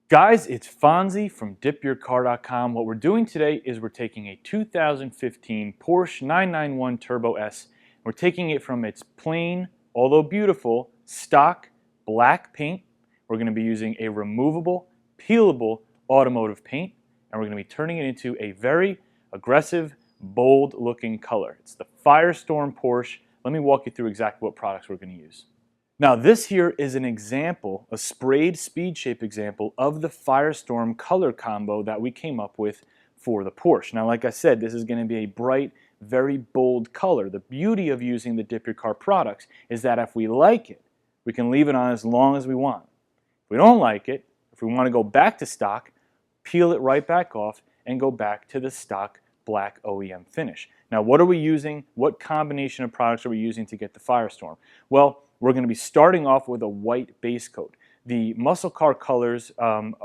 Guys, it's Fonzie from DipYourCar.com. What we're doing today is we're taking a 2015 Porsche 991 Turbo S. We're taking it from its plain, although beautiful, stock black paint. We're going to be using a removable, peelable automotive paint, and we're going to be turning it into a very aggressive, bold looking color. It's the Firestorm Porsche. Let me walk you through exactly what products we're going to use. Now this here is an example, a sprayed speed shape example of the Firestorm color combo that we came up with for the Porsche. Now like I said, this is going to be a bright, very bold color. The beauty of using the Dip Your Car products is that if we like it, we can leave it on as long as we want. If we don't like it, if we want to go back to stock, peel it right back off and go back to the stock black OEM finish. Now what are we using? What combination of products are we using to get the Firestorm? Well, we're going to be starting off with a white base coat. The muscle car colors from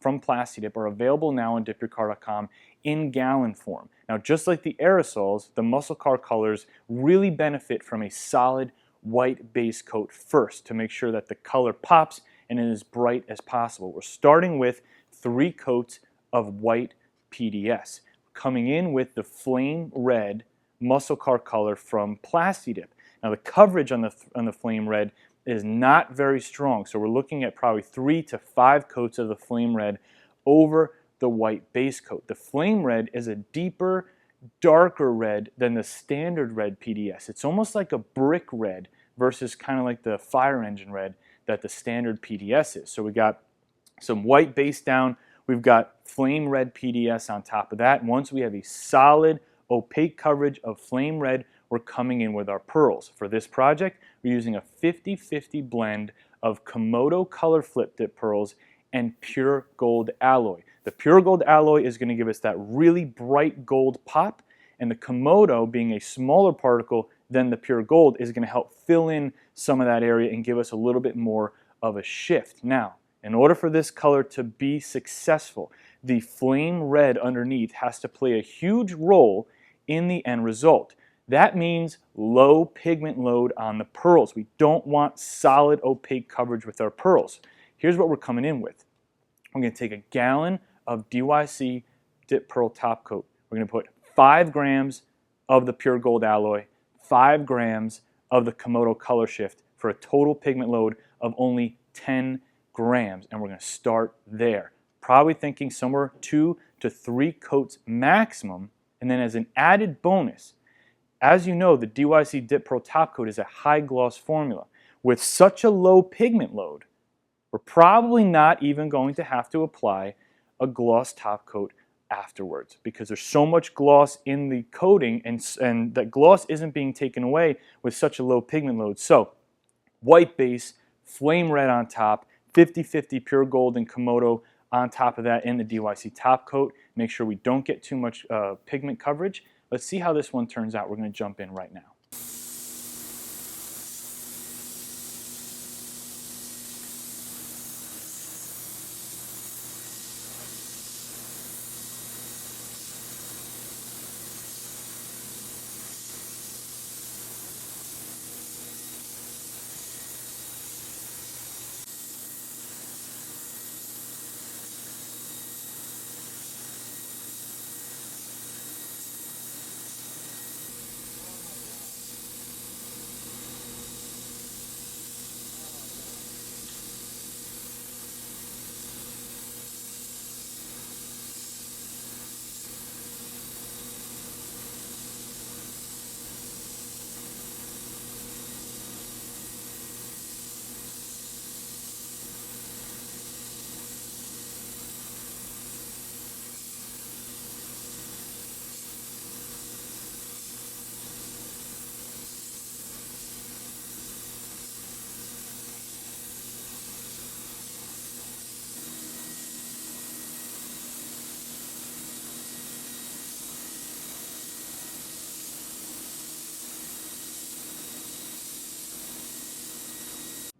Plasti Dip are available now on DipYourCar.com in gallon form. Now just like the aerosols, the muscle car colors really benefit from a solid white base coat first to make sure that the color pops and is as bright as possible. We're starting with 3 coats of white PDS. Coming in with the flame red muscle car color from Plasti Dip. Now the coverage on the flame red is not very strong, so we're looking at probably 3 to 5 coats of the flame red over the white base coat. The flame red is a deeper, darker red than the standard red PDS. It's almost like a brick red versus kind of like the fire engine red that the standard PDS is. So we got some white base down, we've got flame red PDS on top of that. And once we have a solid opaque coverage of flame red, we're coming in with our pearls. For this project, we're using a 50-50 blend of Komodo color flip dip pearls and pure gold alloy. The pure gold alloy is going to give us that really bright gold pop, and the Komodo, being a smaller particle than the pure gold, is going to help fill in some of that area and give us a little bit more of a shift. Now, in order for this color to be successful, the flame red underneath has to play a huge role in the end result. That means low pigment load on the pearls. We don't want solid opaque coverage with our pearls. Here's what we're coming in with. I'm going to take a gallon of DYC DipPearl TopCoat. We're going to put 5 grams of the pure gold alloy, 5 grams of the Komodo color shift for a total pigment load of only 10 grams. And we're going to start there. Probably thinking somewhere 2 to 3 coats maximum. And then as an added bonus, as you know, the DYC DipPearl TopCoat is a high gloss formula. With such a low pigment load, we're probably not even going to have to apply a gloss top coat afterwards because there's so much gloss in the coating and that gloss isn't being taken away with such a low pigment load. So white base, flame red on top, 50-50 pure gold and Komodo on top of that in the DYC TopCoat. Make sure we don't get too much pigment coverage. Let's see how this one turns out. We're going to jump in right now.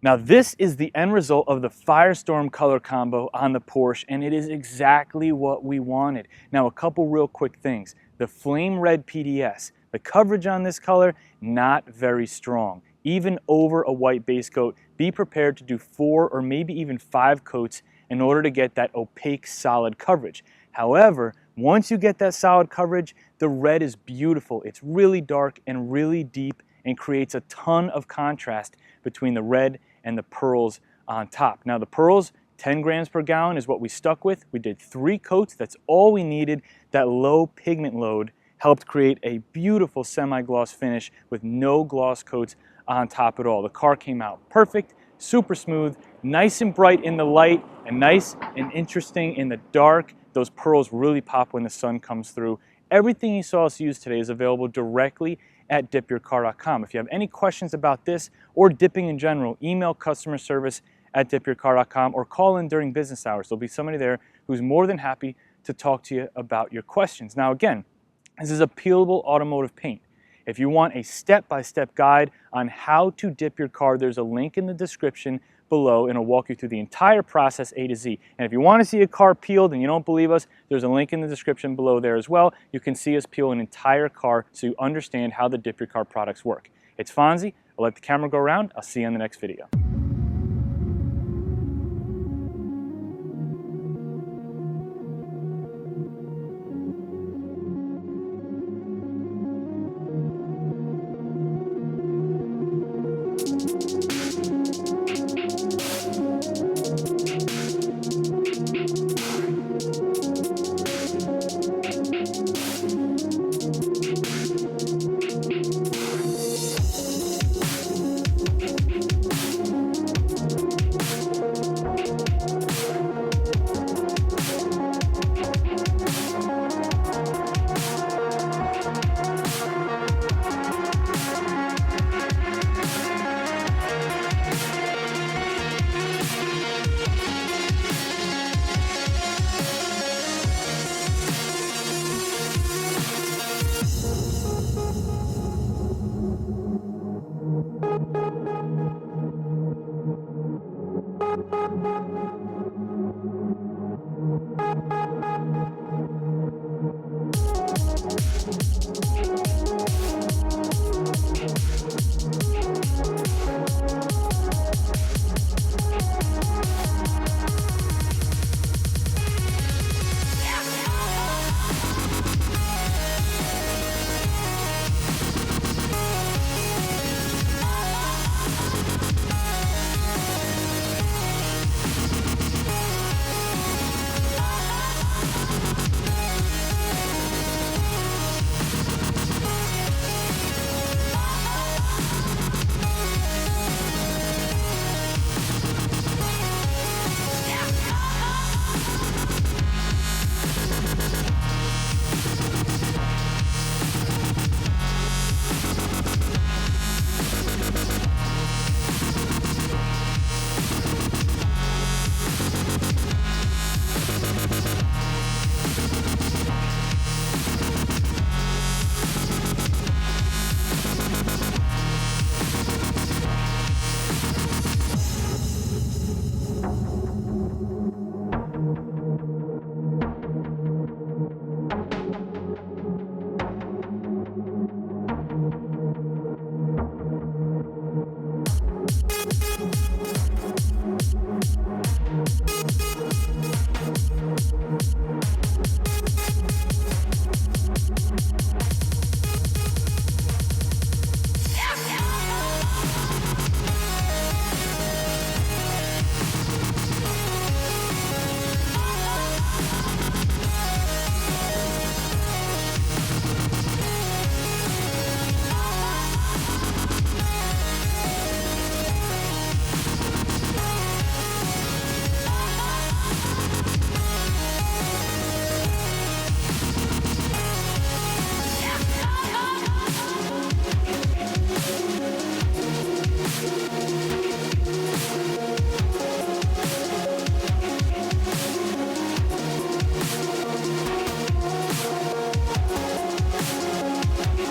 Now this is the end result of the Firestorm color combo on the Porsche, and it is exactly what we wanted. Now a couple real quick things. The flame red PDS, the coverage on this color, not very strong. Even over a white base coat, be prepared to do 4 or maybe even 5 coats in order to get that opaque solid coverage. However, once you get that solid coverage, the red is beautiful. It's really dark and really deep and creates a ton of contrast between the red and the pearls on top. Now the pearls, 10 grams per gallon is what we stuck with. We did 3 coats, that's all we needed. That low pigment load helped create a beautiful semi-gloss finish with no gloss coats on top at all. The car came out perfect, super smooth, nice and bright in the light, and nice and interesting in the dark. Those pearls really pop when the sun comes through. Everything you saw us use today is available directly at DipYourCar.com. If you have any questions about this or dipping in general, email CustomerService at DipYourCar.com or call in during business hours. There'll be somebody there who's more than happy to talk to you about your questions. Now again, this is a peelable automotive paint. If you want a step-by-step guide on how to dip your car, there's a link in the description below and it'll walk you through the entire process A to Z. And if you want to see a car peeled and you don't believe us, there's a link in the description below there as well. You can see us peel an entire car so you understand how the Dip Your Car products work. It's Fonzie. I'll let the camera go around. I'll see you in the next video.